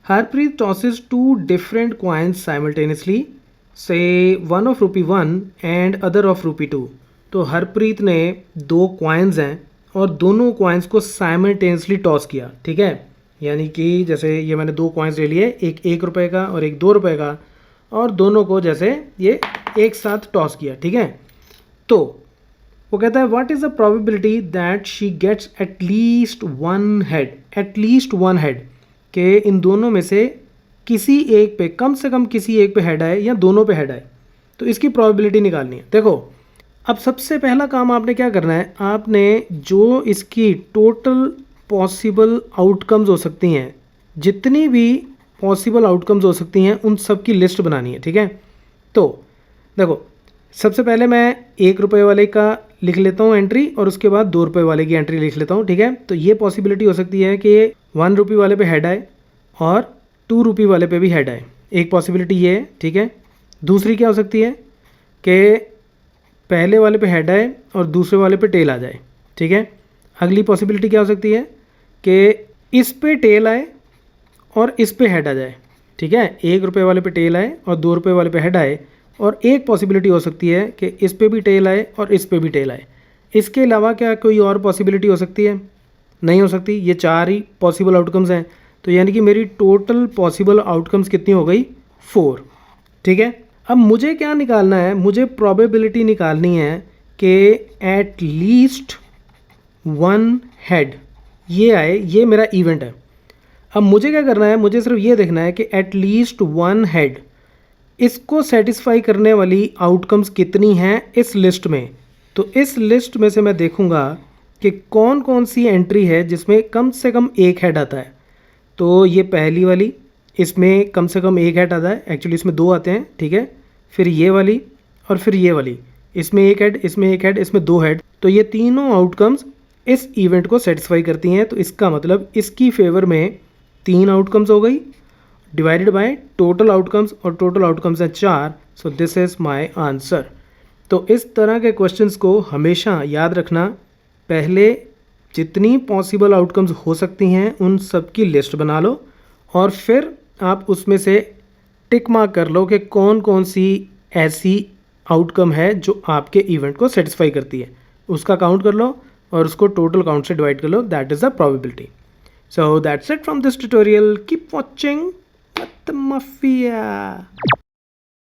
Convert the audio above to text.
Harpreet tosses two different coins simultaneously, say one of rupee 1 and other of rupee 2. तो हरप्रीत ने दो coins हैं और दोनों कॉइन्स को साइमल्टेनियसली टॉस किया, ठीक है। यानी कि जैसे ये मैंने दो कॉइन्स ले लिए, एक 1 रुपये का और एक 2 रुपये का, और दोनों को जैसे ये एक साथ टॉस किया, ठीक है। तो वो कहता है what is the probability that she gets at least one head, कि इन दोनों में से किसी एक पे, कम से कम किसी एक पे हेड आए या दोनों पे हेड आए। तो इसकी प्रोबेबिलिटी निकालनी है। देखो अब सबसे पहला काम आपने क्या करना है, आपने जो इसकी टोटल पॉसिबल आउटकम्स हो सकती हैं, जितनी भी पॉसिबल आउटकम्स हो सकती हैं उन सब की लिस्ट बनानी है, ठीक है। तो देखो सबसे पहले मैं 1 रुपये वाले का लिख लेता हूँ एंट्री, और उसके बाद 2 रुपये वाले की एंट्री लिख लेता हूँ, ठीक है। तो ये पॉसिबिलिटी हो सकती है कि 1 रुपये वाले पे हेड आए और 2 रुपये वाले पे भी हेड आए, एक पॉसिबिलिटी ये है, ठीक है। दूसरी क्या हो सकती है कि पहले वाले पे हेड आए और दूसरे वाले पे टेल आ जाए, ठीक है। अगली पॉसिबिलिटी क्या हो सकती है कि इस पे टेल आए और इस पे हेड आ जाए, ठीक है। 1 रुपये वाले पे टेल आए और 2 रुपये वाले पे हेड आए, और एक पॉसिबिलिटी हो सकती है कि इस पे भी टेल आए और इस पे भी टेल आए। इसके अलावा क्या कोई और पॉसिबिलिटी हो सकती है? नहीं हो सकती। ये 4 ही पॉसिबल आउटकम्स हैं। तो यानी कि मेरी टोटल पॉसिबल आउटकम्स कितनी हो गई? 4, ठीक है। अब मुझे क्या निकालना है? मुझे प्रोबेबिलिटी निकालनी है कि एट लीस्ट 1 हेड ये आए, ये मेरा इवेंट है। अब मुझे क्या करना है? मुझे सिर्फ ये देखना है कि एट लीस्ट 1 हेड, इसको सेटिस्फाई करने वाली आउटकम्स कितनी हैं इस लिस्ट में। तो इस लिस्ट में से मैं देखूंगा कि कौन कौन सी एंट्री है जिसमें कम से कम एक हेड आता है। तो ये पहली वाली, इसमें कम से कम एक हेड आता है, एक्चुअली इसमें 2 आते हैं, ठीक है। फिर ये वाली और फिर ये वाली, इसमें एक हेड, इसमें एक हेड, इसमें 2 हेड। तो ये तीनों आउटकम्स इस इवेंट को सेटिस्फाई करती हैं। तो इसका मतलब इसकी फेवर में 3 आउटकम्स हो गई डिवाइडेड बाय टोटल आउटकम्स, और टोटल आउटकम्स हैं 4। So this is my answer. तो इस तरह के क्वेश्चंस को हमेशा याद रखना, पहले जितनी पॉसिबल आउटकम्स हो सकती हैं उन सब की लिस्ट बना लो, और फिर आप उसमें से टिक मार्क कर लो कि कौन कौन सी ऐसी आउटकम है जो आपके इवेंट को सेटिस्फाई करती है। उसका काउंट कर लो और उसको टोटल काउंट से डिवाइड कर लो, that is the probability. So that's it from this tutorial. Keep watching. What the mafia?